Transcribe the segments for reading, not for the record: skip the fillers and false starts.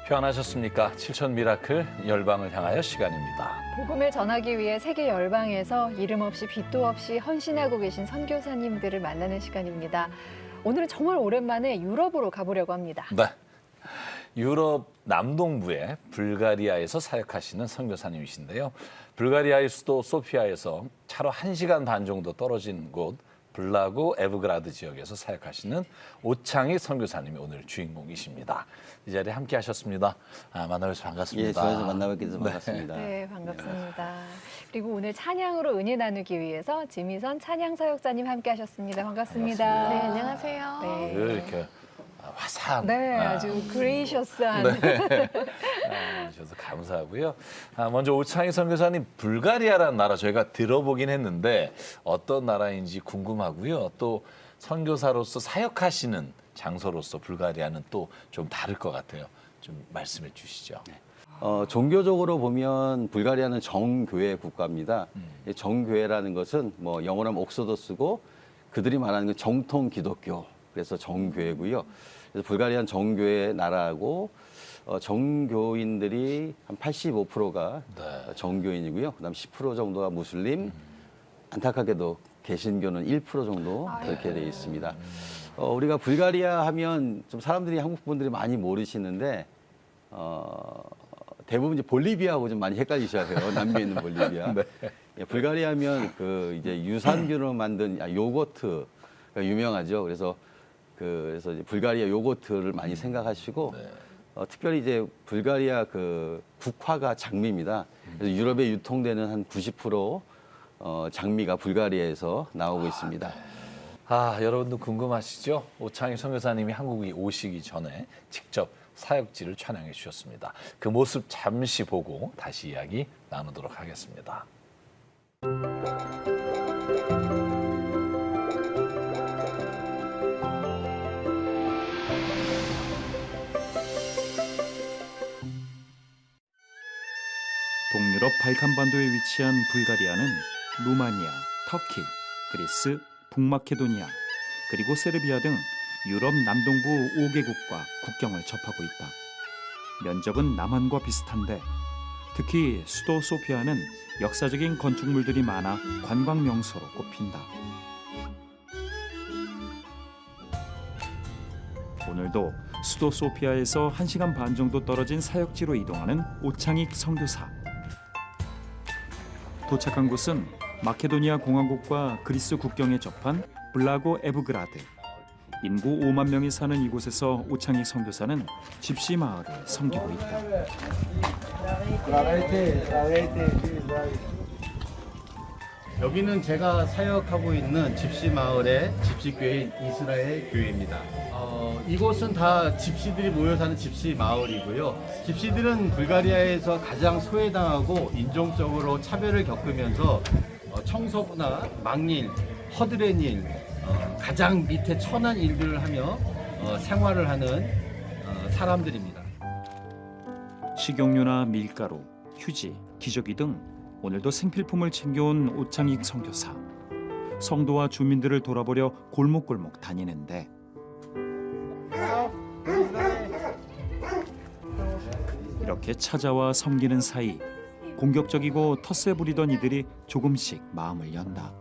평안하셨습니까? 7천 미라클 열방을 향하여 시간입니다. 복음을 전하기 위해 세계 열방에서 이름 없이 빚도 없이 헌신하고 계신 선교사님들을 만나는 시간입니다. 오늘은 정말 오랜만에 유럽으로 가보려고 합니다. 네. 유럽 남동부의 불가리아에서 사역하시는 선교사님이신데요. 불가리아의 수도 소피아에서 차로 1시간 반 정도 떨어진 곳 블라고 에브그라드 지역에서 사역하시는 오창익 선교사님이 오늘 주인공이십니다. 이 자리에 함께 하셨습니다. 만나뵈서 반갑습니다. 예, 저에서 만나뵙게 돼서 반갑습니다. 네, 반갑습니다. 그리고 오늘 찬양으로 은혜 나누기 위해서 지미선 찬양 사역자님 함께 하셨습니다. 반갑습니다. 반갑습니다. 네, 안녕하세요. 네. 이렇게 화사한. 네, 아주 그레이셔스한. 네. 저도 감사하고요. 먼저 오창희 선교사님, 불가리아라는 나라 저희가 들어보긴 했는데 어떤 나라인지 궁금하고요. 또 선교사로서 사역하시는 장소로서 불가리아는 또 좀 다를 것 같아요. 좀 말씀해 주시죠. 종교적으로 보면 불가리아는 정교회 국가입니다. 정교회라는 것은 뭐 영어로 하면 옥소더스고 그들이 말하는 건 정통 기독교. 그래서 정교회고요. 그래서 불가리아는 정교회 나라고 정교인들이 한 85%가 네. 정교인이고요. 그다음 10% 정도가 무슬림, 안타깝게도 개신교는 1% 정도 그렇게 되어 있습니다. 우리가 불가리아 하면 좀 사람들이 한국 분들이 많이 모르시는데 대부분 이제 볼리비아하고 좀 많이 헷갈리셔야 돼요. 남미에 있는 볼리비아. 네. 예, 불가리아 하면 그 이제 유산균으로 만든 요거트가 유명하죠. 그래서 이제 불가리아 요거트를 많이 생각하시고 특별히 이제 불가리아 그 국화가 장미입니다. 그래서 유럽에 유통되는 한 90% 장미가 불가리아에서 나오고 있습니다. 여러분도 궁금하시죠? 오창희 선교사님이 한국에 오시기 전에 직접 사역지를 촬영해 주셨습니다. 그 모습 잠시 보고 다시 이야기 나누도록 하겠습니다. 동유럽 발칸반도에 위치한 불가리아는 루마니아, 터키, 그리스, 북마케도니아, 그리고 세르비아 등 유럽 남동부 5개국과 국경을 접하고 있다. 면적은 남한과 비슷한데 특히 수도 소피아는 역사적인 건축물들이 많아 관광 명소로 꼽힌다. 오늘도 수도 소피아에서 1시간 반 정도 떨어진 사역지로 이동하는 오창익 선교사. 도착한 곳은 마케도니아 공화국과 그리스 국경에 접한 블라고 에브그라드. 인구 5만 명이 사는 이곳에서 오창익 선교사는 집시 마을을 섬기고 있다. 여기는 제가 사역하고 있는 집시 마을의 집시교회인 이스라엘 교회입니다. 이곳은 다 집시들이 모여 사는 집시 마을이고요. 집시들은 불가리아에서 가장 소외당하고 인종적으로 차별을 겪으면서 청소부나 막일, 허드렛 일, 가장 밑에 천한 일들을 하며 생활을 하는 사람들입니다. 식용유나 밀가루, 휴지, 기저귀 등 오늘도 생필품을 챙겨온 오창익 선교사. 성도와 주민들을 돌아보려 골목골목 다니는데 이렇게 찾아와 섬기는 사이 공격적이고 텃세 부리던 이들이 조금씩 마음을 연다.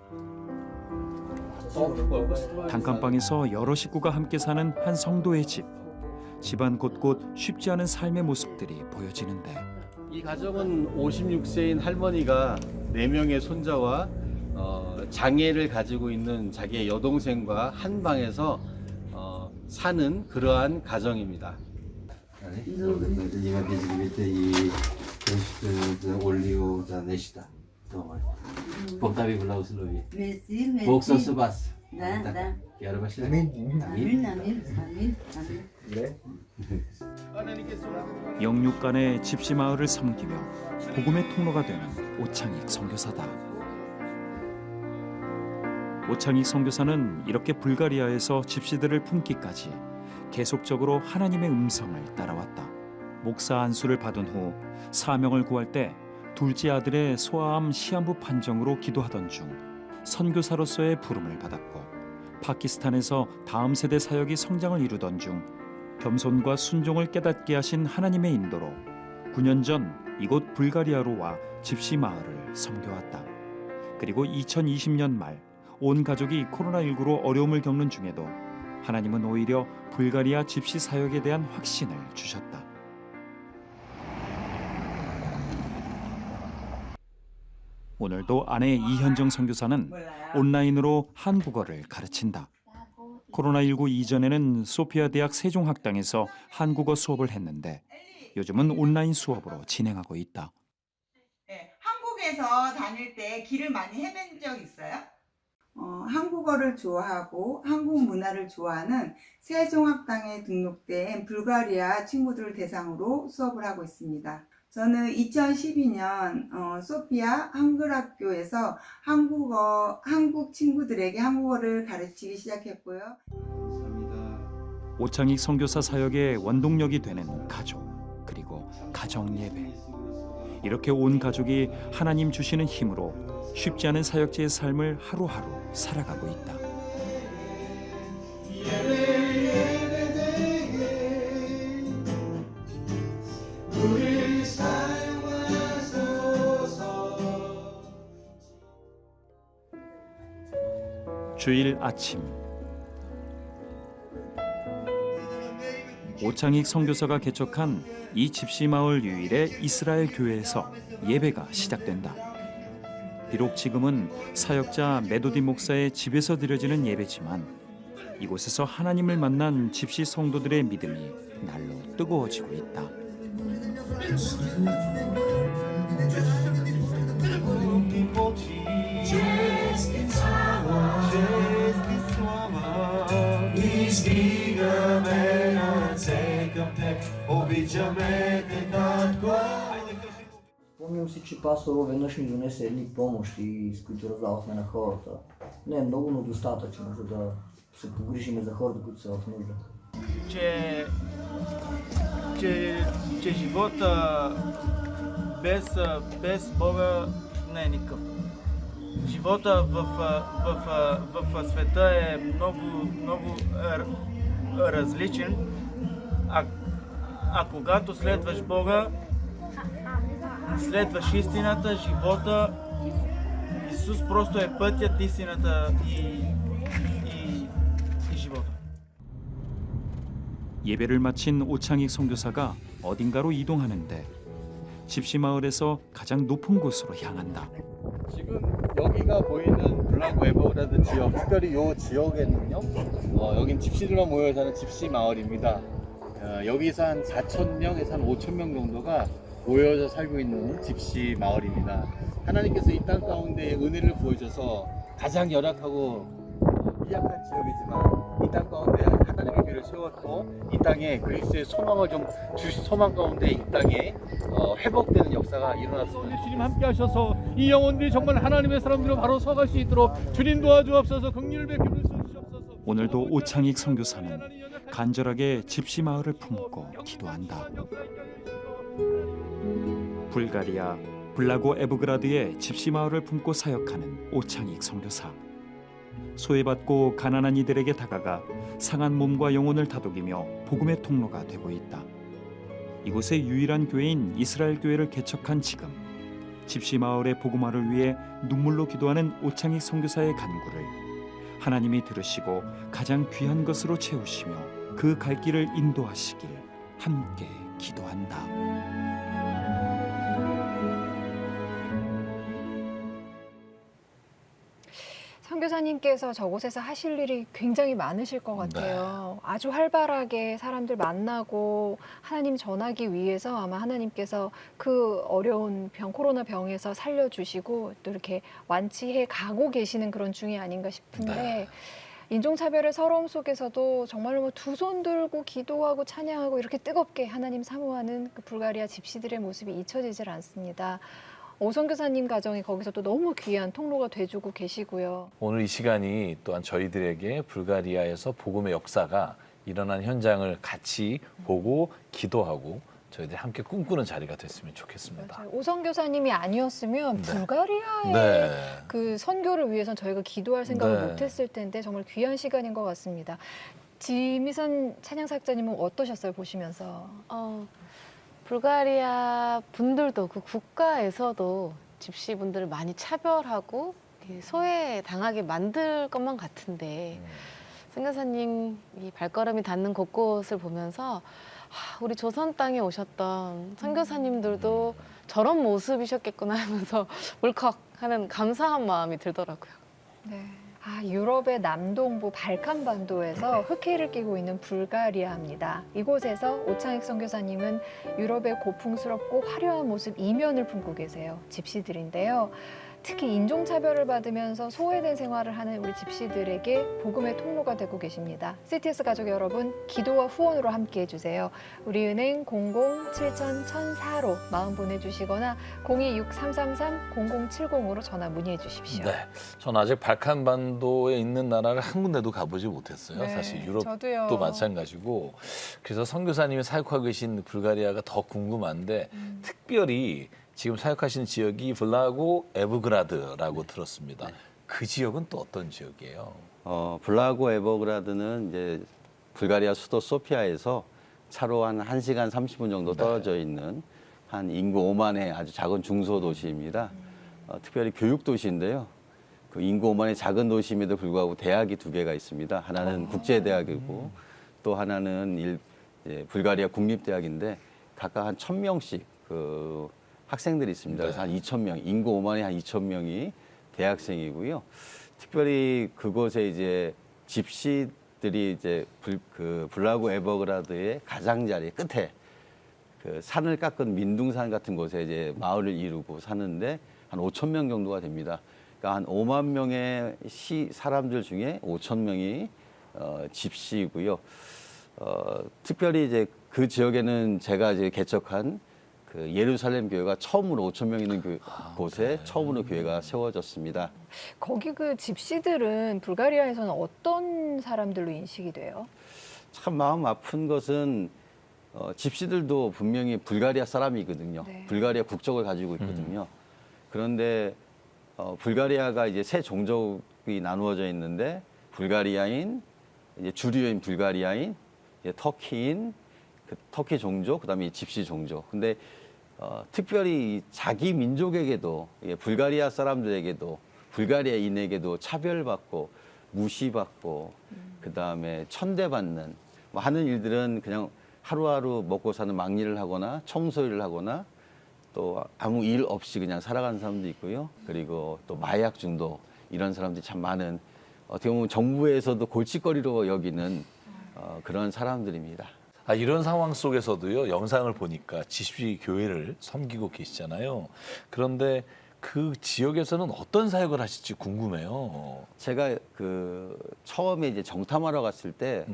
단칸방에서 여러 식구가 함께 사는 한 성도의 집. 집안 곳곳 쉽지 않은 삶의 모습들이 보여지는데 이 가정은 56세인 할머니가 4명의 손자와 장애를 가지고 있는 자기의 여동생과 한 방에서 사는 그러한 가정입니다. 영육 간의 집시 마을을 섬기며 복음의 통로가 되는 오창익 선교사다. 오창익 선교사는 이렇게 불가리아에서 집시들을 품기까지 계속적으로 하나님의 음성을 따라왔다. 목사 안수를 받은 후 사명을 구할 때 둘째 아들의 소아암 시한부 판정으로 기도하던 중 선교사로서의 부름을 받았고 파키스탄에서 다음 세대 사역이 성장을 이루던 중 겸손과 순종을 깨닫게 하신 하나님의 인도로 9년 전 이곳 불가리아로 와 집시 마을을 섬겨왔다. 그리고 2020년 말 온 가족이 코로나19로 어려움을 겪는 중에도 하나님은 오히려 불가리아 집시 사역에 대한 확신을 주셨다. 오늘도 아내 이현정 선교사는 온라인으로 한국어를 가르친다. 코로나19 이전에는 소피아 대학 세종학당에서 한국어 수업을 했는데 요즘은 온라인 수업으로 진행하고 있다. 네, 한국에서 다닐 때 길을 많이 헤맨 적 있어요? 한국어를 좋아하고 한국 문화를 좋아하는 세종학당에 등록된 불가리아 친구들을 대상으로 수업을 하고 있습니다. 저는 2012년 소피아 한글학교에서 한국 친구들에게 한국어를 가르치기 시작했고요. 오창익 선교사 사역의 원동력이 되는 가족, 그리고 가정 예배. 이렇게 온 가족이 하나님 주시는 힘으로 쉽지 않은 사역자의 삶을 하루하루 살아가고 있다. 주일 아침 오창익 선교사가 개척한 이 집시마을 유일의 이스라엘 교회에서 예배가 시작된다. 비록 지금은 사역자 메도디 목사의 집에서 드려지는 예배지만 이곳에서 하나님을 만난 집시 성도들의 믿음이 날로 뜨거워지고 있다. Спомням си, че пасторът веднъж ми донесе едни помощи, с които раздавахме на хората. Не е много, но достатъчно, за да се погрижиме за хората, които са в нужда. Че живота без Бога не е никакъв. Живота в света е много различен, а когато следваш Бога, следваш истината, живота. Исус просто е пътят, истината и живота. 예배를 마친 오창익 선교사가 어딘가로 이동하는데 집시마을에서 가장 높은 곳으로 향한다. 지금 여기가 보이는 블라고 에버그라드 지역, 특별히 이 지역에는요, 여긴 집시들만 모여 사는 집시 마을입니다. 여기서 한 4,000명에서 한 5,000명 정도가 모여서 살고 있는 집시 마을입니다. 하나님께서 이 땅 가운데 은혜를 부어주셔서 가장 열악하고 미약한 지역이지만 이 땅 가운데 하나님의 길을 세웠고 이 땅에 그리스도의 소망을 좀 소망 가운데 이 땅에 회복되는 역사가 일어났습니다. 주님 함께 하셔서 이 영혼들이 정말 하나님의 사람들로 바로 서갈 수 있도록 주님 도와주옵소서. 긍휼을 베풀어 주시옵소서. 오늘도 오창익 선교사는 간절하게 집시마을을 품고 기도한다. 불가리아 블라고 에브그라드의 집시마을을 품고 사역하는 오창익 선교사. 소외받고 가난한 이들에게 다가가 상한 몸과 영혼을 다독이며 복음의 통로가 되고 있다. 이곳의 유일한 교회인 이스라엘 교회를 개척한 지금 집시마을의 복음화를 위해 눈물로 기도하는 오창익 선교사의 간구를 하나님이 들으시고 가장 귀한 것으로 채우시며 그 갈 길을 인도하시길 함께 기도한다. 선교사님께서 저곳에서 하실 일이 굉장히 많으실 것 같아요. 아주 활발하게 사람들 만나고 하나님 전하기 위해서 아마 하나님께서 그 어려운 코로나 병에서 살려주시고 또 이렇게 완치해 가고 계시는 그런 중이 아닌가 싶은데 인종차별의 서러움 속에서도 정말로 두 손 들고 기도하고 찬양하고 이렇게 뜨겁게 하나님 사모하는 그 불가리아 집시들의 모습이 잊혀지질 않습니다. 오 선교사님 가정이 거기서 또 너무 귀한 통로가 돼주고 계시고요. 오늘 이 시간이 또한 저희들에게 불가리아에서 복음의 역사가 일어난 현장을 같이 보고 기도하고 저희들이 함께 꿈꾸는 자리가 됐으면 좋겠습니다. 맞아요. 오 선교사님이 아니었으면 불가리아의 네. 그 선교를 위해서 저희가 기도할 생각을 네. 못했을 텐데 정말 귀한 시간인 것 같습니다. 지미선 찬양사역자님은 어떠셨어요, 보시면서? 불가리아 분들도 그 국가에서도 집시 분들을 많이 차별하고 소외당하게 만들 것만 같은데 선교사님 이 발걸음이 닿는 곳곳을 보면서 우리 조선 땅에 오셨던 선교사님들도 저런 모습이셨겠구나 하면서 울컥하는 감사한 마음이 들더라고요. 네. 유럽의 남동부 발칸반도에서 흑해를 끼고 있는 불가리아입니다. 이곳에서 오창익 선교사님은 유럽의 고풍스럽고 화려한 모습 이면을 품고 계세요. 집시들인데요. 특히 인종차별을 받으면서 소외된 생활을 하는 우리 집시들에게 복음의 통로가 되고 계십니다. CTS 가족 여러분, 기도와 후원으로 함께해 주세요. 우리은행 00-7000-1004로 마음 보내주시거나 026333-0070으로 전화 문의해 주십시오. 네, 전 아직 발칸반도에 있는 나라를 한 군데도 가보지 못했어요. 네, 사실 유럽도 저도요. 마찬가지고. 그래서 선교사님이 사역하고 계신 불가리아가 더 궁금한데 특별히 지금 사역하시는 지역이 블라고 에브그라드라고 들었습니다. 그 지역은 또 어떤 지역이에요? 블라고 에버그라드는 이제 불가리아 수도 소피아에서 차로 한 1시간 30분 정도 떨어져 있는 한 인구 5만의 아주 작은 중소도시입니다. 특별히 교육도시인데요. 그 인구 5만의 작은 도시임에도 불구하고 대학이 2개가 있습니다. 하나는 국제대학이고 또 하나는 불가리아 국립대학인데 각각 한 1,000명씩 그 학생들이 있습니다. 그래서 한 2,000명, 인구 5만에 한 2,000명이 대학생이고요. 특별히 그곳에 이제 집시들이 이제 블라고 에버그라드의 가장자리 끝에 그 산을 깎은 민둥산 같은 곳에 이제 마을을 이루고 사는데 한 5,000명 정도가 됩니다. 그러니까 한 5만 명의 사람들 중에 5,000명이 집시이고요. 특별히 이제 그 지역에는 제가 이제 개척한 그 예루살렘 교회가 처음으로 5,000명 있는 곳에 처음으로 교회가 세워졌습니다. 거기 그 집시들은 불가리아에서는 어떤 사람들로 인식이 돼요? 참 마음 아픈 것은 집시들도 분명히 불가리아 사람이거든요. 네. 불가리아 국적을 가지고 있거든요. 그런데 불가리아가 이제 세 종족이 나누어져 있는데 불가리아인, 이제 주류인 불가리아인, 이제 터키인, 그 터키 종족, 그다음에 집시 종족. 근데 특별히 자기 민족에게도 불가리아 사람들에게도 불가리아인에게도 차별받고 무시받고 그다음에 천대받는 뭐 하는 일들은 그냥 하루하루 먹고 사는 막일을 하거나 청소일을 하거나 또 아무 일 없이 그냥 살아가는 사람도 있고요. 그리고 또 마약 중독 이런 사람들이 참 많은 어떻게 보면 정부에서도 골칫거리로 여기는 그런 사람들입니다. 이런 상황 속에서도요, 영상을 보니까 집시 교회를 섬기고 계시잖아요. 그런데 그 지역에서는 어떤 사역을 하실지 궁금해요. 제가 처음에 이제 정탐하러 갔을 때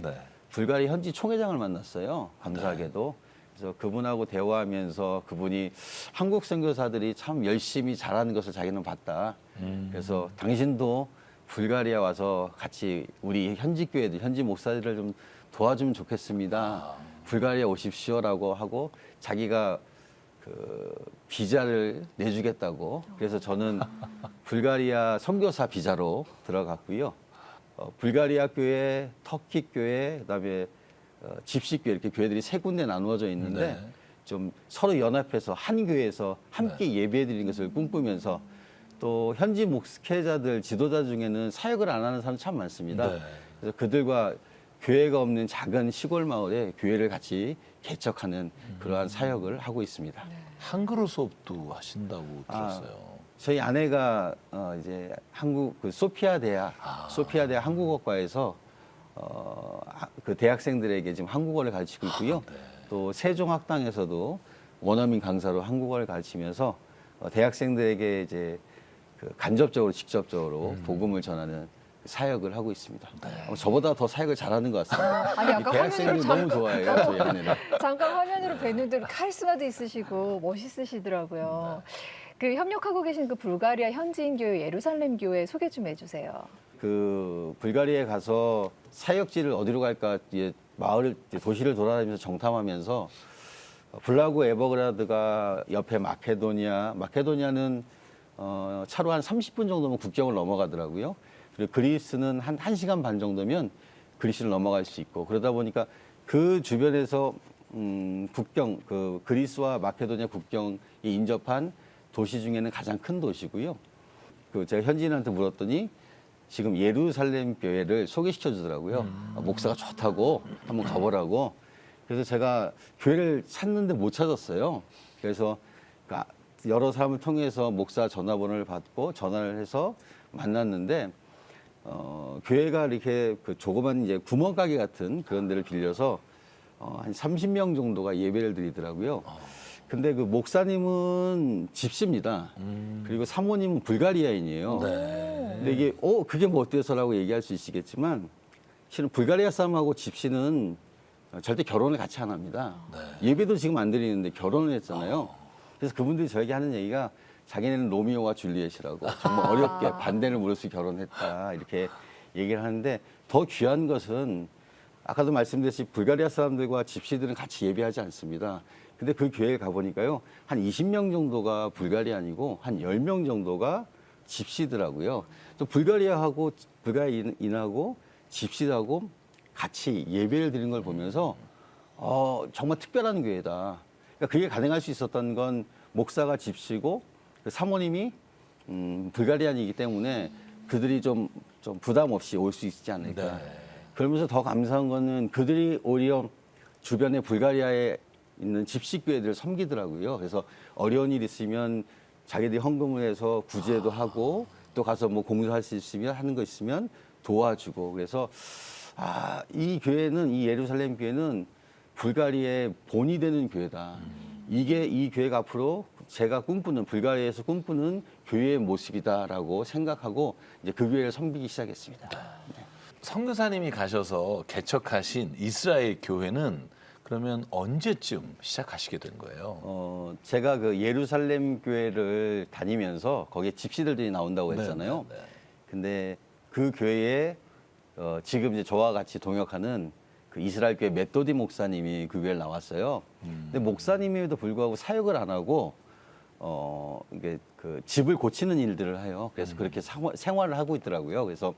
불가리아 현지 총회장을 만났어요. 감사하게도. 그래서 그분하고 대화하면서 그분이 한국 선교사들이 참 열심히 잘하는 것을 자기는 봤다. 그래서 당신도 불가리아 와서 같이 우리 현지 교회들, 현지 목사들을 좀 도와주면 좋겠습니다. 불가리아 오십시오라고 하고 자기가 그 비자를 내주겠다고. 그래서 저는 불가리아 선교사 비자로 들어갔고요. 불가리아 교회, 터키 교회, 그다음에 집시 교회 이렇게 교회들이 세 군데 나누어져 있는데 좀 서로 연합해서 한 교회에서 함께 예배드리는 것을 꿈꾸면서 또 현지 목회자들, 지도자 중에는 사역을 안 하는 사람 참 많습니다. 그래서 그들과 교회가 없는 작은 시골 마을에 교회를 같이 개척하는 그러한 사역을 하고 있습니다. 한글어 수업도 하신다고 들었어요. 저희 아내가 이제 한국 그 소피아 대학 한국어과에서 그 대학생들에게 지금 한국어를 가르치고 있고요. 또 세종학당에서도 원어민 강사로 한국어를 가르치면서 대학생들에게 이제 그 간접적으로 직접적으로 복음을 전하는 사역을 하고 있습니다. 저보다 더 사역을 잘하는 것 같습니다. 아니, 아까 대학생들이 너무 좋아해요, 저희 아내는. 잠깐 화면으로 뵀는데 카리스마도 있으시고 멋있으시더라고요. 그 협력하고 계신 그 불가리아 현지인 교회 예루살렘 교회 소개 좀 해주세요. 그 불가리아에 가서 사역지를 어디로 갈까 마을을 도시를 돌아다니면서 정탐하면서 블라고 에버그라드가 옆에 마케도니아는 차로 한 30분 정도면 국경을 넘어가더라고요. 그리고 그리스는 한 1시간 반 정도면 그리스를 넘어갈 수 있고 그러다 보니까 그 주변에서 국경 그 그리스와 마케도니아 국경이 인접한 도시 중에는 가장 큰 도시고요. 그 제가 현지인한테 물었더니 지금 예루살렘 교회를 소개시켜 주더라고요. 목사가 좋다고 한번 가보라고. 그래서 제가 교회를 찾는데 못 찾았어요. 그래서 여러 사람을 통해서 목사 전화번호를 받고 전화를 해서 만났는데 교회가 이렇게 그 조그만 이제 구멍가게 같은 그런 데를 빌려서 한 30명 정도가 예배를 드리더라고요. 근데 그 목사님은 집시입니다. 그리고 사모님은 불가리아인이에요. 네. 근데 이게 그게 뭐 어때서라고 얘기할 수 있겠지만 실은 불가리아 사람하고 집시는 절대 결혼을 같이 안 합니다. 예배도 지금 안 드리는데 결혼을 했잖아요. 그래서 그분들이 저에게 하는 얘기가 자기네는 로미오와 줄리엣이라고 정말 어렵게 반대를 무릅쓰고 결혼했다 이렇게 얘기를 하는데 더 귀한 것은 아까도 말씀드렸듯이 불가리아 사람들과 집시들은 같이 예배하지 않습니다. 근데 그 교회에 가보니까요 한 20명 정도가 불가리아인이고 한 10명 정도가 집시더라고요. 또 불가리아인하고 집시하고 같이 예배를 드리는 걸 보면서 정말 특별한 교회다. 그러니까 그게 가능할 수 있었던 건 목사가 집시고 그 사모님이 불가리안이기 때문에 그들이 좀 부담 없이 올 수 있지 않을까. 네. 그러면서 더 감사한 거는 그들이 오히려 주변에 불가리아에 있는 집시교회들을 섬기더라고요. 그래서 어려운 일 있으면 자기들이 헌금을 해서 구제도 하고 또 가서 뭐 공유할 수 있으면 하는 거 있으면 도와주고 그래서 이 교회는 이 예루살렘 교회는 불가리아의 본이 되는 교회다. 이게 이 교회가 앞으로 제가 꿈꾸는 불가리아에서 꿈꾸는 교회의 모습이다라고 생각하고 이제 그 교회를 섬기기 시작했습니다. 네. 선교사님이 가셔서 개척하신 이스라엘 교회는 그러면 언제쯤 시작하시게 된 거예요? 제가 그 예루살렘 교회를 다니면서 거기에 집시들이 나온다고 했잖아요. 네. 근데 그 교회에 지금 이제 저와 같이 동역하는 그 이스라엘 교회 메토디 목사님이 그 교회를 나왔어요. 근데 목사님에도 불구하고 사역을 안 하고 이게 그 집을 고치는 일들을 해요. 그래서 그렇게 생활을 하고 있더라고요. 그래서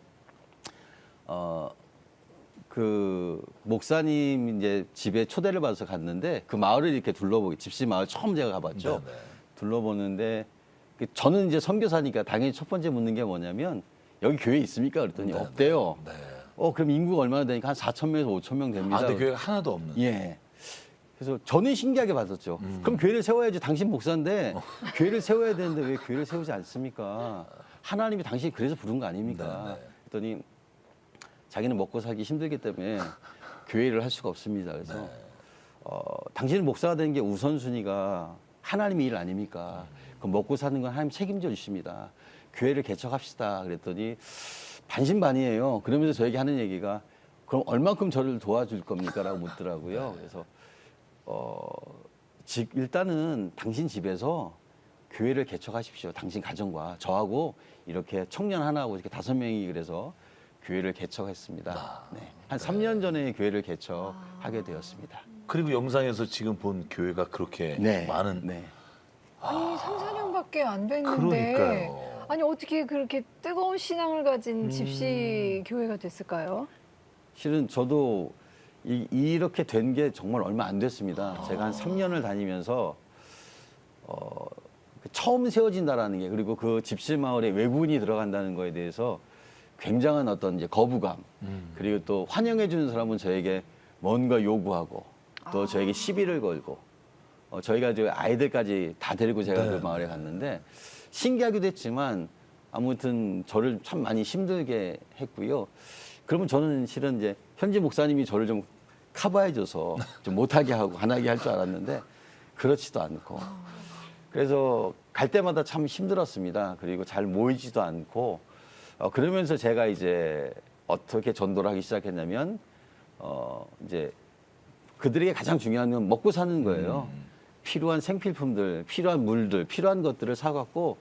그 목사님 이제 집에 초대를 받아서 갔는데 그 마을을 이렇게 둘러보기 집시 마을 처음 제가 가봤죠. 네네. 둘러보는데 저는 이제 선교사니까 당연히 첫 번째 묻는 게 뭐냐면 여기 교회 있습니까? 그랬더니 네네. 없대요. 네. 그럼 인구가 얼마나 되니까 한 4,000명에서 5,000명 됩니다. 근데 교회가 하나도 없는. 예. 그래서 저는 신기하게 받았죠. 그럼 교회를 세워야지. 당신 목사인데 교회를 세워야 되는데 왜 교회를 세우지 않습니까? 하나님이 당신이 그래서 부른 거 아닙니까? 네. 그랬더니 자기는 먹고 살기 힘들기 때문에 교회를 할 수가 없습니다. 그래서 네. 당신은 목사가 되는 게 우선순위가 하나님의 일 아닙니까? 그럼 먹고 사는 건 하나님 책임져 주십니다. 교회를 개척합시다. 그랬더니 반신반의해요. 그러면서 저에게 하는 얘기가 그럼 얼만큼 저를 도와줄 겁니까? 라고 묻더라고요. 그래서 일단은 당신 집에서 교회를 개척하십시오. 당신 가정과 저하고 이렇게 청년 하나하고 이렇게 5명이 그래서 교회를 개척했습니다. 네. 한 3년 전에 교회를 개척하게 되었습니다. 그리고 영상에서 지금 본 교회가 그렇게 많은. 네. 아니 3, 4년밖에 안 됐는데 그러니까요. 아니 어떻게 그렇게 뜨거운 신앙을 가진 집시 교회가 됐을까요? 실은 저도 이렇게 된 게 정말 얼마 안 됐습니다. 제가 한 3년을 다니면서 처음 세워진다라는 게 그리고 그 집시 마을에 외부인이 들어간다는 거에 대해서 굉장한 어떤 이제 거부감 그리고 또 환영해 주는 사람은 저에게 뭔가 요구하고 또 저에게 시비를 걸고 저희가 이제 아이들까지 다 데리고 제가 그 마을에 갔는데 신기하기도 했지만 아무튼 저를 참 많이 힘들게 했고요. 그러면 저는 실은 이제 현지 목사님이 저를 좀 커버해줘서 좀 못하게 하고 안 하게 할 줄 알았는데 그렇지도 않고 그래서 갈 때마다 참 힘들었습니다. 그리고 잘 모이지도 않고 그러면서 제가 이제 어떻게 전도를 하기 시작했냐면 이제 그들에게 가장 중요한 건 먹고 사는 거예요. 필요한 생필품들, 필요한 물들, 필요한 것들을 사갖고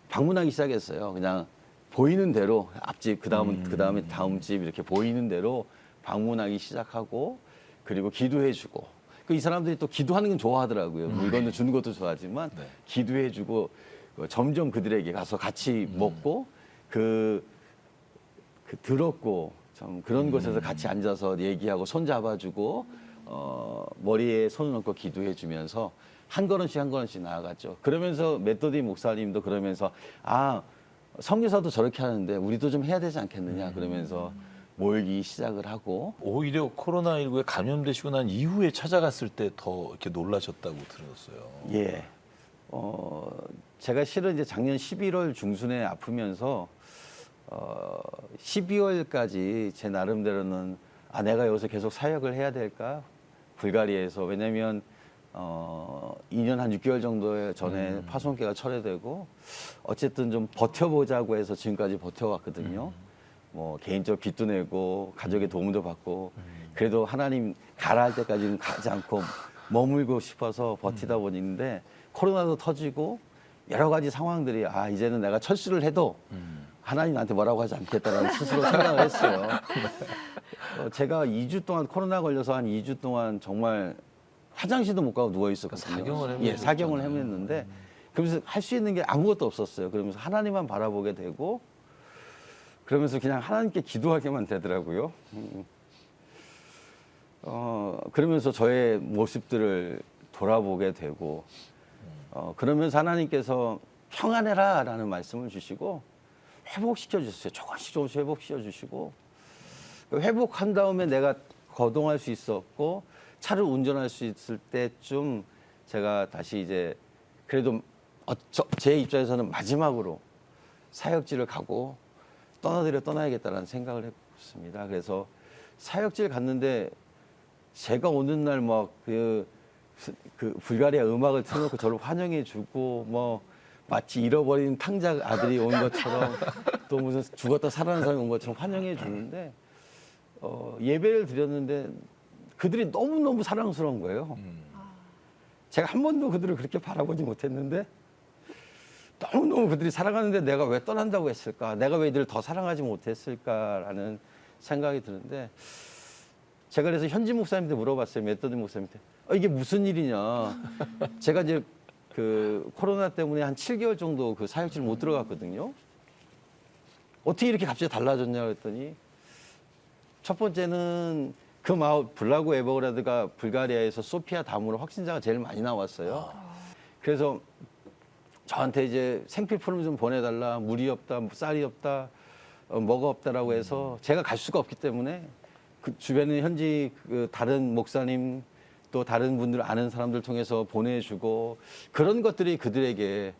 방문하기 시작했어요. 그냥 보이는 대로 앞집, 그다음에 다음 집 이렇게 보이는 대로 방문하기 시작하고 그리고 기도해주고 이 사람들이 또 기도하는 건 좋아하더라고요. 물건을 주는 것도 좋아하지만 기도해주고 점점 그들에게 가서 같이 먹고 그 들었고 좀 그런 곳에서 같이 앉아서 얘기하고 손 잡아주고 머리에 손을 얹고 기도해주면서 한 걸음씩 한 걸음씩 나아갔죠. 그러면서 메토디 목사님도 그러면서 선교사도 저렇게 하는데 우리도 좀 해야 되지 않겠느냐 그러면서 모이기 시작을 하고. 오히려 코로나19에 감염되시고 난 이후에 찾아갔을 때 더 이렇게 놀라셨다고 들었어요. 예. 제가 실은 이제 작년 11월 중순에 아프면서 12월까지 제 나름대로는 내가 여기서 계속 사역을 해야 될까? 불가리아에서. 왜냐면 2년 한 6개월 정도 전에 파송계가 철회되고 어쨌든 좀 버텨보자고 해서 지금까지 버텨왔거든요. 뭐 개인적 빚도 내고 가족의 도움도 받고 그래도 하나님 가라 할 때까지는 가지 않고 머물고 싶어서 버티다 보니는데 코로나도 터지고 여러 가지 상황들이 이제는 내가 철수를 해도 하나님 나한테 뭐라고 하지 않겠다라는 스스로 생각을 했어요. 제가 2주 동안 코로나 걸려서 한 2주 동안 정말 화장실도 못 가고 누워 있었거든요. 사경을 예, 사경을 헤맸는데 그러면서 할 수 있는 게 아무것도 없었어요. 그러면서 하나님만 바라보게 되고 그러면서 그냥 하나님께 기도하게만 되더라고요. 그러면서 저의 모습들을 돌아보게 되고 그러면서 하나님께서 평안해라 라는 말씀을 주시고 회복시켜 주셨어요. 조금씩 회복시켜 주시고 회복한 다음에 내가 거동할 수 있었고 차를 운전할 수 있을 때쯤 제가 다시 이제 그래도 제 입장에서는 마지막으로 사역지를 가고 떠나야겠다라는 생각을 했습니다. 그래서 사역지를 갔는데 제가 오는 날 막 그 불가리아 음악을 틀어놓고 저를 환영해주고 뭐 마치 잃어버린 탕자 아들이 온 것처럼 또 무슨 죽었다 살아난 사람이 온 것처럼 환영해주는데 예배를 드렸는데 그들이 너무너무 사랑스러운 거예요. 제가 한 번도 그들을 그렇게 바라보지 못했는데 너무너무 그들이 사랑하는데 내가 왜 떠난다고 했을까? 내가 왜 이들을 더 사랑하지 못했을까라는 생각이 드는데 제가 그래서 현지 목사님한테 물어봤어요. 메토디 목사님한테. 이게 무슨 일이냐. 제가 이제 그 코로나 때문에 한 7개월 정도 그 사역지를 못 들어갔거든요. 어떻게 이렇게 갑자기 달라졌냐 그랬더니 첫 번째는 그 마을 블라고 에버그라드가 불가리아에서 소피아 다음으로 확진자가 제일 많이 나왔어요. 그래서 저한테 이제 생필품을 좀 보내달라. 물이 없다, 쌀이 없다, 뭐가 없다라고 해서 제가 갈 수가 없기 때문에 그 주변에 현지 그 다른 목사님 또 다른 분들 아는 사람들 통해서 보내주고 그런 것들이 그들에게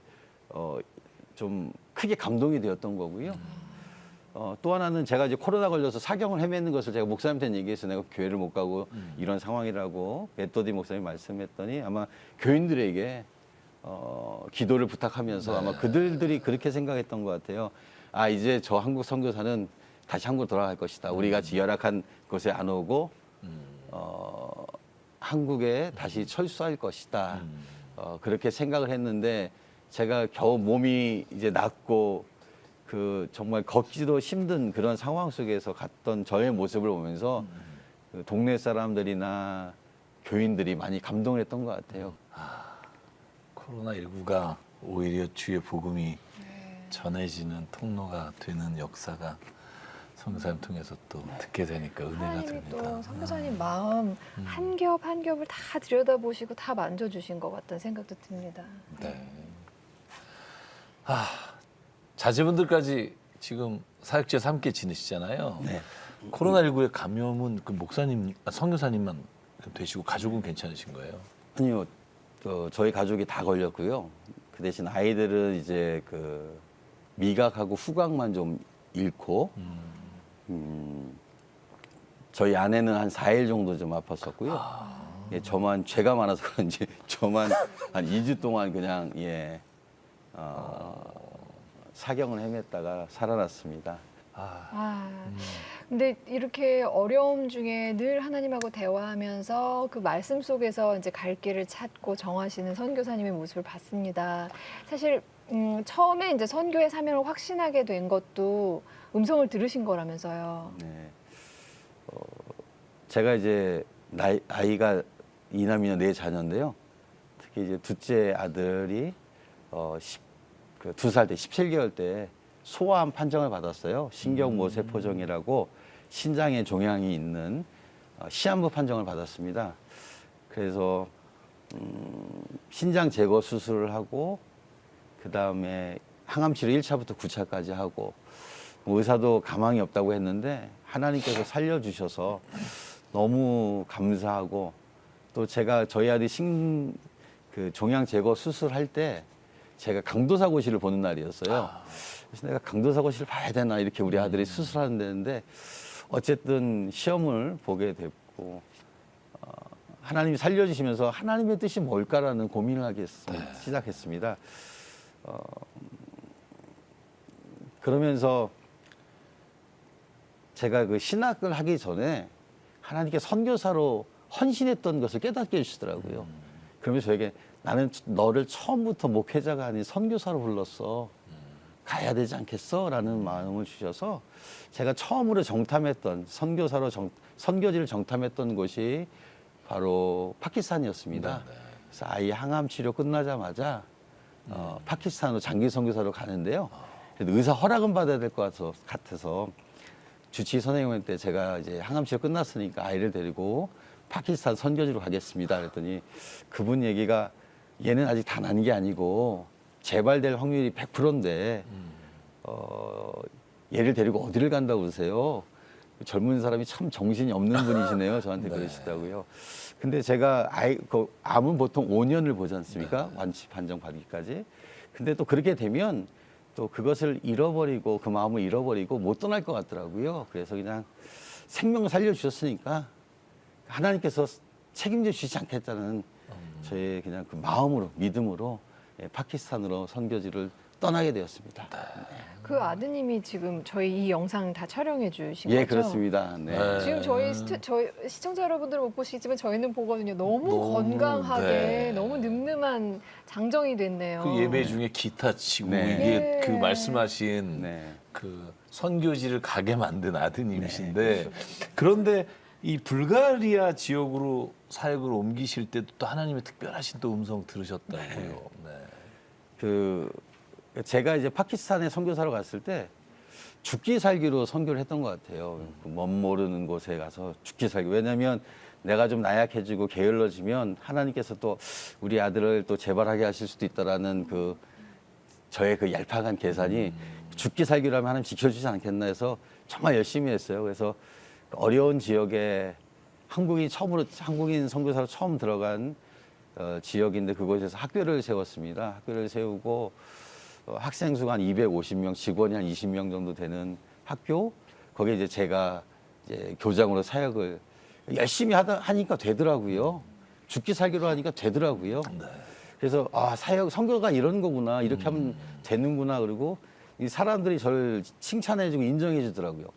좀 크게 감동이 되었던 거고요. 또 하나는 제가 이제 코로나 걸려서 사경을 헤매는 것을 제가 목사님한테 얘기해서 내가 교회를 못 가고 이런 상황이라고 메토디 목사님이 말씀했더니 아마 교인들에게 기도를 부탁하면서 아마 그들이 그렇게 생각했던 것 같아요. 이제 저 한국 선교사는 다시 한국으로 돌아갈 것이다. 우리 같이 열악한 곳에 안 오고 한국에 다시 철수할 것이다. 그렇게 생각을 했는데 제가 겨우 몸이 이제 낫고 그 정말 걷기도 힘든 그런 상황 속에서 갔던 저의 모습을 보면서 그 동네 사람들이나 교인들이 많이 감동을 했던 것 같아요. 코로나19가 오히려 주의 복음이 전해지는 통로가 되는 역사가 선교사님 통해서 또 듣게 되니까 은혜가 하나님이 됩니다. 또 선교사님 마음 한 겹 한 겹을 다 들여다보시고 다 만져주신 것 같다는 생각도 듭니다. 네. 자제분들까지 지금 사역지에서 함께 지내시잖아요. 네. 코로나19의 감염은 그 목사님, 선교사님만 되시고 가족은 괜찮으신 거예요? 아니요, 저희 가족이 다 걸렸고요. 그 대신 아이들은 이제 그 미각하고 후각만 좀 잃고, 저희 아내는 한 4일 정도 좀 아팠었고요. 예, 저만 죄가 많아서 그런지 저만 한 2주 동안 그냥 사경을 헤맸다가 살아났습니다. 근데 이렇게 어려움 중에 늘 하나님하고 대화하면서 그 말씀 속에서 이제 갈 길을 찾고 정하시는 선교사님의 모습을 봤습니다. 사실 처음에 이제 선교의 사명을 확신하게 된 것도 음성을 들으신 거라면서요. 네. 제가 이제 아이가 이남이녀 4자녀인데요. 특히 이제 둘째 아들이 2살 때 17개월 때 소아암 판정을 받았어요. 신경모세포종이라고 신장에 종양이 있는 시한부 판정을 받았습니다. 그래서 신장 제거 수술을 하고 그 다음에 항암 치료 1차부터 9차까지 하고 뭐 의사도 가망이 없다고 했는데 하나님께서 살려주셔서 너무 감사하고 또 제가 저희 아들이 그 종양 제거 수술할 때 제가 강도사고시를 보는 날이었어요. 그래서 내가 강도사고시를 봐야 되나 이렇게 우리 아들이 수술하는 데인데 어쨌든 시험을 보게 됐고 하나님이 살려주시면서 하나님의 뜻이 뭘까라는 고민을 하기 시작했습니다. 그러면서 제가 그 신학을 하기 전에 하나님께 선교사로 헌신했던 것을 깨닫게 해주시더라고요. 그러면서 저에게 나는 너를 처음부터 목회자가 아닌 선교사로 불렀어. 가야 되지 않겠어? 라는 마음을 주셔서 제가 처음으로 정탐했던 선교지를 정탐했던 곳이 바로 파키스탄이었습니다. 그래서 아이 항암 치료 끝나자마자 파키스탄으로 장기 선교사로 가는데요. 그래도 의사 허락은 받아야 될 것 같아서 주치 선생님한테 제가 이제 항암 치료 끝났으니까 아이를 데리고 파키스탄 선교지로 가겠습니다. 그랬더니 그분 얘기가 얘는 아직 다 난 게 아니고 재발될 확률이 100%인데 얘를 데리고 어디를 간다고 그러세요? 젊은 사람이 참 정신이 없는 분이시네요. 저한테 그러시더라고요. 근데 제가 암은 보통 5년을 보지 않습니까? 완치 판정 받기까지. 근데 또 그렇게 되면 또 그것을 잃어버리고 그 마음을 잃어버리고 못 떠날 것 같더라고요. 그래서 그냥 생명 살려주셨으니까 하나님께서 책임져 주시지 않겠다는 저의 그냥 그 마음으로 믿음으로 파키스탄으로 선교지를 떠나게 되었습니다. 그 아드님이 지금 저희 이 영상 다 촬영해 주신 거죠? 예, 그렇습니다. 네. 지금 저희 시청자 여러분들은 못 보시지만 저희는 보거든요. 너무 건강하게 너무 늠름한 장정이 됐네요. 그 예배 중에 기타 치고 네. 이게 그 말씀하신 그 선교지를 가게 만든 아드님이신데 그런데 이 불가리아 지역으로 사역을 옮기실 때도 또 하나님의 특별하신 또 음성 들으셨다고요. 제가 이제 파키스탄에 선교사로 갔을 때 죽기 살기로 선교를 했던 것 같아요. 멋 모르는 곳에 가서 죽기 살기. 왜냐하면 내가 좀 나약해지고 게을러지면 하나님께서 또 우리 아들을 또 재발하게 하실 수도 있다라는 저의 그 얄팍한 계산이 죽기 살기로 하면 하나님 지켜주지 않겠나 해서 정말 열심히 했어요. 그래서 어려운 지역에 한국인 선교사로 처음 들어간 지역인데 그곳에서 학교를 세웠습니다. 학교를 세우고 학생 수가 한 250명, 직원이 한 20명 정도 되는 학교. 거기에 이제 제가 이제 교장으로 사역을 열심히 하니까 되더라고요. 죽기 살기로 하니까 되더라고요. 그래서 선교가 이런 거구나, 이렇게 하면 되는구나. 그리고 이 사람들이 저를 칭찬해주고 인정해주더라고요.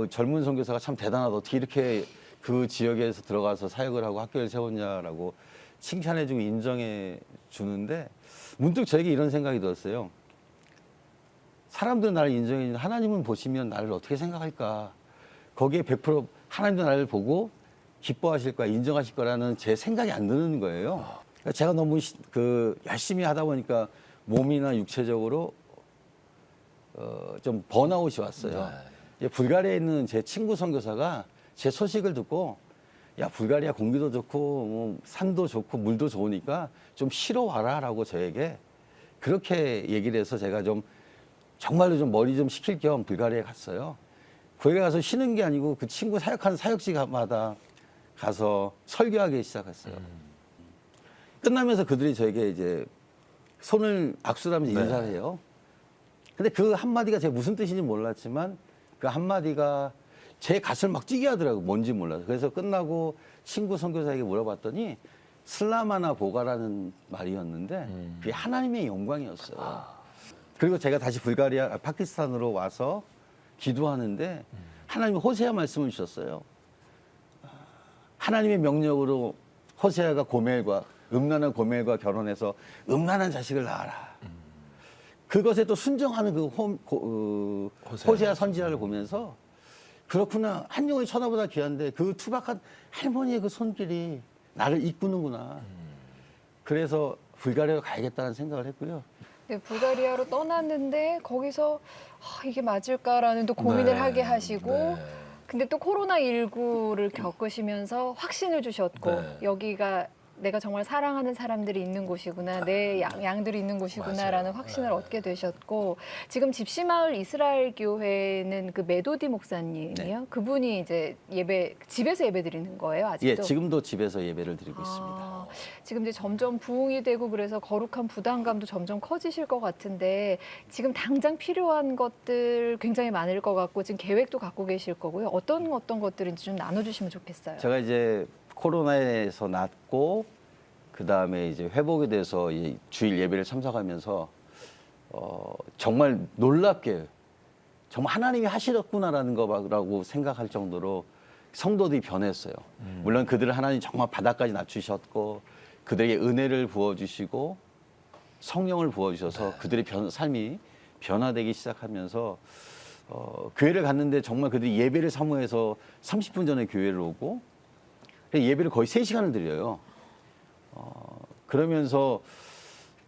젊은 선교사가 참 대단하다. 어떻게 이렇게 그 지역에서 들어가서 사역을 하고 학교를 세웠냐라고 칭찬해주고 인정해 주는데 문득 저에게 이런 생각이 들었어요. 사람들은 나를 인정해 주는데 하나님은 보시면 나를 어떻게 생각할까? 거기에 100% 하나님도 나를 보고 기뻐하실 거야, 인정하실 거라는 제 생각이 안 드는 거예요. 그러니까 제가 너무 열심히 하다 보니까 몸이나 육체적으로 좀 번아웃이 왔어요. 불가리아에 있는 제 친구 선교사가 제 소식을 듣고 야, 불가리아 공기도 좋고 뭐 산도 좋고 물도 좋으니까 좀 쉬러 와라라고 저에게 그렇게 얘기를 해서 제가 좀 정말로 좀 머리 좀 식힐 겸 불가리아에 갔어요. 거기 가서 쉬는 게 아니고 그 친구 사역하는 사역지마다 가서 설교하기 시작했어요. 끝나면서 그들이 저에게 이제 손을 악수를 하면서 인사를 해요. 근데 그 한마디가 제가 무슨 뜻인지 몰랐지만 그 한마디가 제 가슴을 막 뛰게 하더라고요. 뭔지 몰라서. 그래서 끝나고 친구 선교사에게 물어봤더니 슬라마나 보가라는 말이었는데 그게 하나님의 영광이었어요. 그리고 제가 다시 파키스탄으로 와서 기도하는데 하나님이 호세아 말씀을 주셨어요. 하나님의 명령으로 호세아가 음란한 고멜과 결혼해서 음란한 자식을 낳아라. 그것에 또 순종하는 호세아 선지자를 보면서 그렇구나. 한 영혼이 천하보다 귀한데 그 투박한 할머니의 그 손길이 나를 이끄는구나. 그래서 불가리아로 가야겠다는 생각을 했고요. 네, 불가리아로 떠났는데 거기서 이게 맞을까라는 또 고민을 네. 하게 하시고 네. 근데 또 코로나19를 겪으시면서 확신을 주셨고 네. 여기가 내가 정말 사랑하는 사람들이 있는 곳이구나, 내 양들이 있는 곳이구나라는 맞아요. 확신을 네. 얻게 되셨고 지금 집시마을 이스라엘 교회는 그 메도디 목사님이요. 네. 그분이 이제 집에서 예배 드리는 거예요, 아직도? 예, 지금도 집에서 예배를 드리고 있습니다. 아, 지금 이제 점점 부흥이 되고 그래서 거룩한 부담감도 점점 커지실 것 같은데 지금 당장 필요한 것들 굉장히 많을 것 같고 지금 계획도 갖고 계실 거고요. 어떤 것들인지 좀 나눠주시면 좋겠어요. 제가 이제 코로나에서 낫고 그 다음에 이제 회복이 돼서 이 주일 예배를 참석하면서 정말 놀랍게 정말 하나님이 하시렸구나라는 거라고 생각할 정도로 성도들이 변했어요. 물론 그들을 하나님 정말 바닥까지 낮추셨고 그들에게 은혜를 부어주시고 성령을 부어주셔서 그들의 삶이 변화되기 시작하면서 교회를 갔는데 정말 그들이 예배를 사모해서 30분 전에 교회를 오고 예배를 거의 3시간을 드려요. 그러면서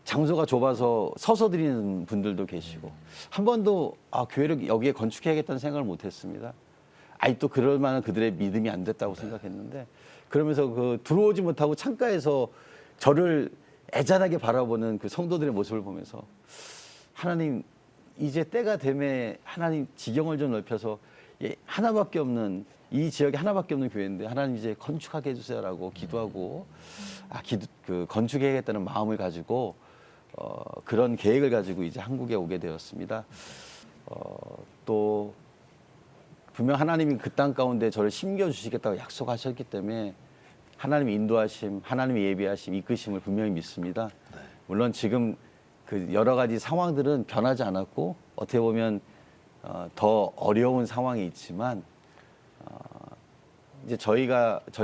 장소가 좁아서 서서 드리는 분들도 계시고 한 번도 교회를 여기에 건축해야겠다는 생각을 못했습니다. 아직도 그럴 만한 그들의 믿음이 안 됐다고 생각했는데 그러면서 그 들어오지 못하고 창가에서 저를 애잔하게 바라보는 그 성도들의 모습을 보면서 하나님 이제 때가 되매 하나님 지경을 좀 넓혀서 하나밖에 없는 이 지역에 하나밖에 없는 교회인데 하나님 이제 건축하게 해주세요라고 기도하고 건축해야겠다는 마음을 가지고 그런 계획을 가지고 이제 한국에 오게 되었습니다. 또 분명 하나님이 그 땅 가운데 저를 심겨주시겠다고 약속하셨기 때문에 하나님의 인도하심, 하나님의 예비하심, 이끄심을 분명히 믿습니다. 물론 지금 그 여러 가지 상황들은 변하지 않았고 어떻게 보면 더 어려운 상황이 있지만 이제 저희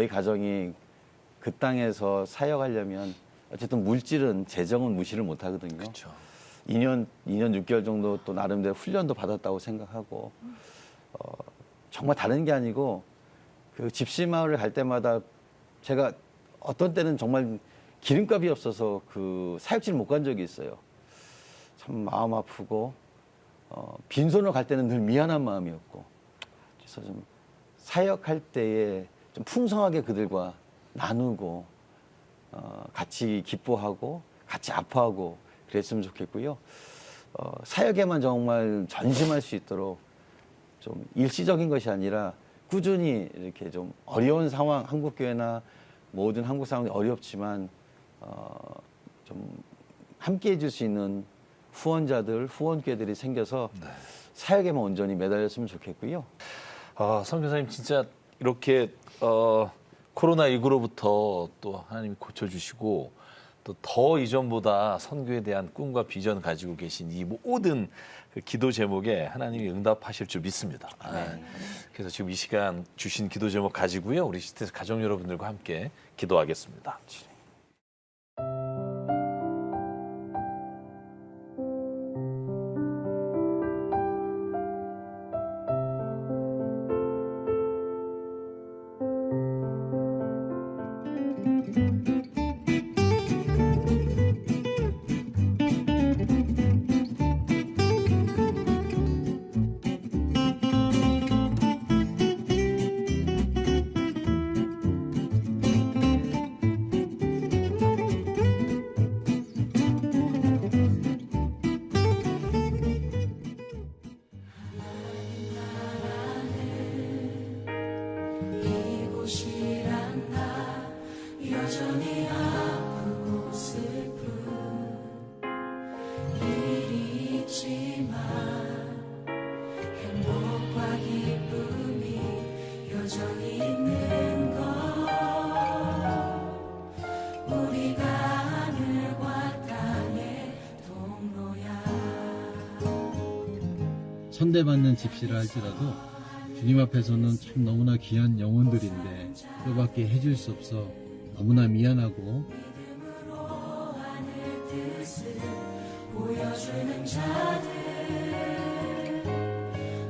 가정이 그 땅에서 사역하려면 어쨌든 물질은 재정은 무시를 못 하거든요. 그렇죠. 2년 6개월 정도 또 나름대로 훈련도 받았다고 생각하고 정말 다른 게 아니고 그 집시마을을 갈 때마다 제가 어떤 때는 정말 기름값이 없어서 그 사역지를 못 간 적이 있어요. 참 마음 아프고 빈손으로 갈 때는 늘 미안한 마음이었고 그래서 좀 사역할 때에 좀 풍성하게 그들과 나누고 같이 기뻐하고 같이 아파하고 그랬으면 좋겠고요. 사역에만 정말 전심할 수 있도록 좀 일시적인 것이 아니라 꾸준히 이렇게 좀 어려운 상황, 한국교회나 모든 한국 상황이 어렵지만 좀 함께 해줄 수 있는 후원자들, 후원교회들이 생겨서 사역에만 온전히 매달렸으면 좋겠고요. 선교사님 진짜 이렇게 코로나19로부터 또 하나님이 고쳐주시고 또 더 이전보다 선교에 대한 꿈과 비전 가지고 계신 이 모든 그 기도 제목에 하나님이 응답하실 줄 믿습니다. 그래서 지금 이 시간 주신 기도 제목 가지고요. 우리 시티에서 가족 여러분들과 함께 기도하겠습니다. 선대받는 집시라 할지라도 주님 앞에서는 참 너무나 귀한 영혼들인데 그밖에 해줄 수 없어 너무나 미안하고 보여주는 자들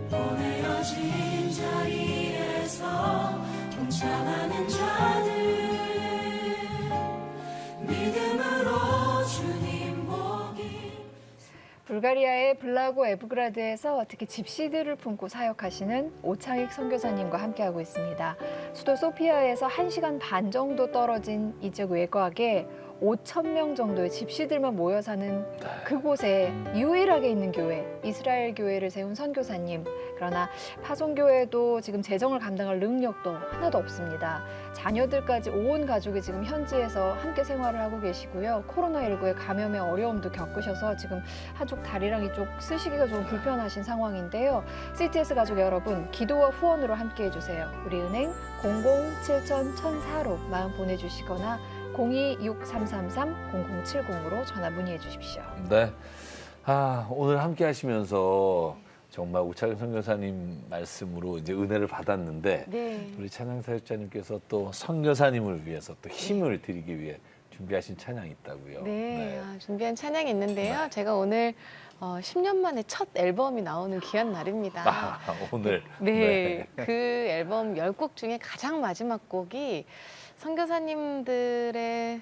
보내어진 자리에서 동참하는 자들 믿음으로 주님 보기 불가리아의 블라고 에브그라드에서 특히 집시들을 품고 사역하시는 오창익 선교사님과 함께하고 있습니다. 수도 소피아에서 1시간 반 정도 떨어진 이 지역 외곽에 5,000명 정도의 집시들만 모여 사는 그곳에 유일하게 있는 교회, 이스라엘 교회를 세운 선교사님. 그러나 파송교회도 지금 재정을 감당할 능력도 하나도 없습니다. 자녀들까지 온 가족이 지금 현지에서 함께 생활을 하고 계시고요. 코로나19의 감염의 어려움도 겪으셔서 지금 한쪽 다리랑 이쪽 쓰시기가 좀 불편하신 상황인데요. CTS 가족 여러분, 기도와 후원으로 함께 해주세요. 우리은행 00-7000-1004로 마음 보내주시거나 02-6333-0070으로 전화 문의해 주십시오. 네. 오늘 함께 하시면서 정말 오창익 선교사님 말씀으로 이제 은혜를 받았는데 네. 우리 찬양사역자님께서 또 선교사님을 위해서 또 힘을 드리기 위해 준비하신 찬양이 있다고요. 네, 준비한 찬양이 있는데요. 제가 오늘 10년 만에 첫 앨범이 나오는 귀한 날입니다. 오늘. 네, 그 앨범 10곡 중에 가장 마지막 곡이 선교사님들의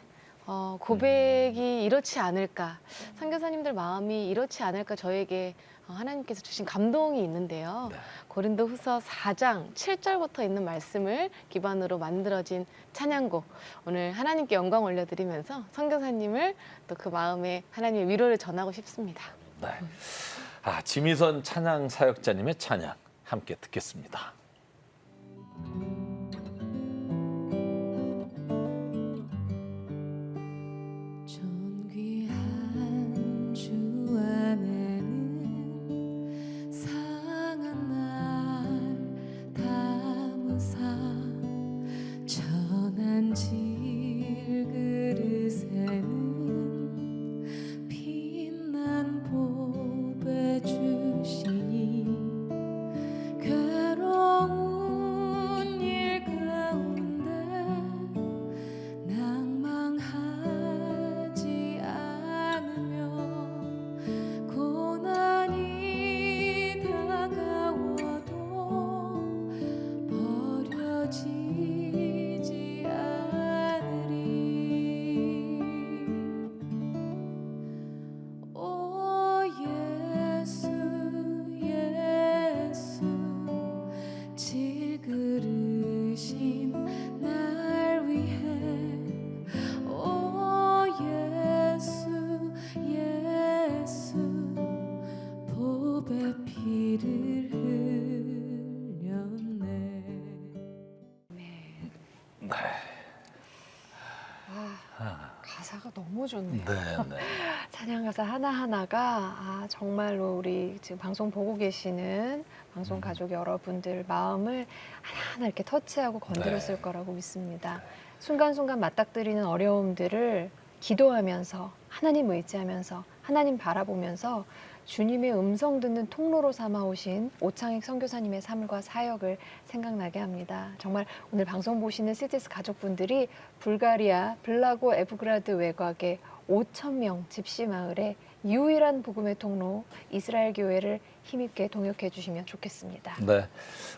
고백이 이렇지 않을까, 선교사님들 마음이 이렇지 않을까 저에게 하나님께서 주신 감동이 있는데요. 고린도후서 4장 7절부터 있는 말씀을 기반으로 만들어진 찬양곡, 오늘 하나님께 영광 올려드리면서 선교사님을 또 그 마음에 하나님의 위로를 전하고 싶습니다. 네. 지미선 찬양 사역자님의 찬양 함께 듣겠습니다. 존귀한 주 안에는 상한 날 담으사 전한 질그릇에는 빛난 보배 주시니 괴로운 일 가운데 낭망하지 않으며 고난이 다가와도 버려지지 않으리. 오 예수 예수 질그릇인 날 위해 오 예수 예수 보배 피를 흘렸네. 가사가 너무 좋네요. 네. 찬양 가사 하나하나가 정말로 우리 지금 방송 보고 계시는 방송 가족 여러분들 마음을 하나하나 이렇게 터치하고 건드렸을 거라고 믿습니다. 순간순간 맞닥뜨리는 어려움들을 기도하면서 하나님 의지하면서 하나님 바라보면서 주님의 음성 듣는 통로로 삼아오신 오창익 선교사님의 삶과 사역을 생각나게 합니다. 정말 오늘 방송 보시는 CTS 가족분들이 불가리아 블라고 에브그라드 외곽의 5,000명 집시 마을의 유일한 복음의 통로 이스라엘 교회를 힘있게 동역해 주시면 좋겠습니다. 네.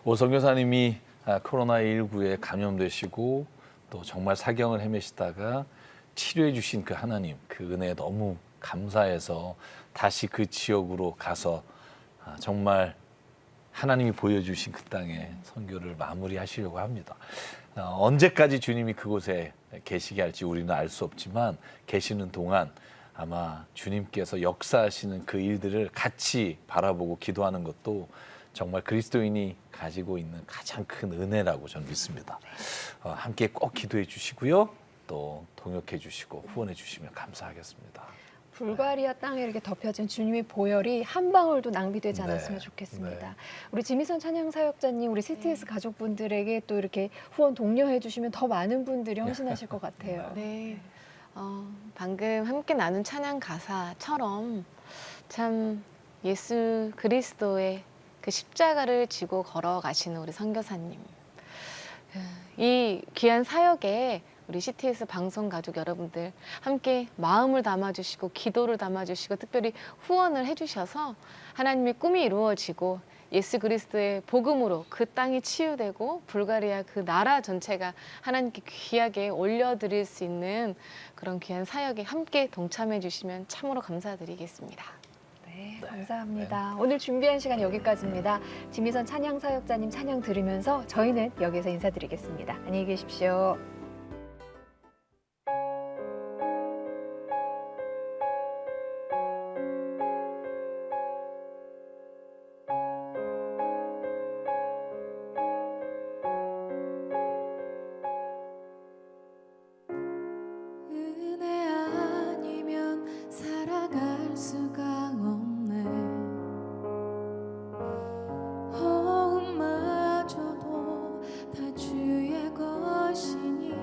오 선교사님이 코로나19에 감염되시고 또 정말 사경을 헤매시다가 치료해 주신 그 하나님, 그 은혜에 너무 감사해서 다시 그 지역으로 가서 정말 하나님이 보여주신 그 땅에 선교를 마무리하시려고 합니다. 언제까지 주님이 그곳에 계시게 할지 우리는 알 수 없지만 계시는 동안 아마 주님께서 역사하시는 그 일들을 같이 바라보고 기도하는 것도 정말 그리스도인이 가지고 있는 가장 큰 은혜라고 저는 믿습니다. 함께 꼭 기도해 주시고요. 또 동역해 주시고 후원해 주시면 감사하겠습니다. 불가리아 땅에 이렇게 덮여진 주님의 보혈이 한 방울도 낭비되지 않았으면 좋겠습니다. 우리 지미선 찬양 사역자님, 우리 CTS 가족분들에게 또 이렇게 후원 독려해 주시면 더 많은 분들이 헌신하실 것 같아요. 네. 방금 함께 나눈 찬양 가사처럼 참 예수 그리스도의 그 십자가를 지고 걸어가시는 우리 선교사님, 이 귀한 사역에 우리 CTS 방송 가족 여러분들 함께 마음을 담아주시고 기도를 담아주시고 특별히 후원을 해주셔서 하나님의 꿈이 이루어지고 예수 그리스도의 복음으로 그 땅이 치유되고 불가리아 그 나라 전체가 하나님께 귀하게 올려드릴 수 있는 그런 귀한 사역에 함께 동참해 주시면 참으로 감사드리겠습니다. 네. 네, 감사합니다. 오늘 준비한 시간 여기까지입니다. 지미선 찬양사역자님 찬양 들으면서 저희는 여기서 인사드리겠습니다. 안녕히 계십시오. 은혜 아니면 살아갈 수가 없네. 호흡마저도 다 주의 것이니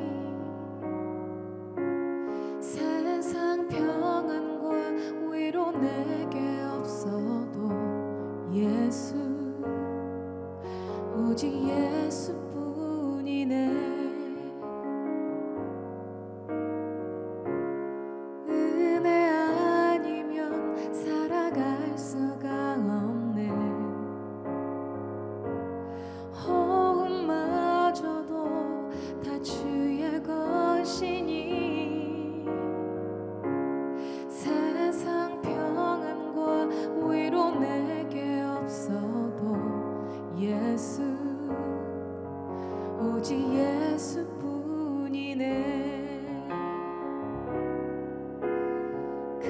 세상 평안과 위로 내게 없어도 예수 오직 예수뿐이네. 은혜 아니면 살아갈 수가 없네. 호흡마저도 다 주의 것이니 세상 평안과 위로 내게 없어도 예수 오직 예수뿐이네. 그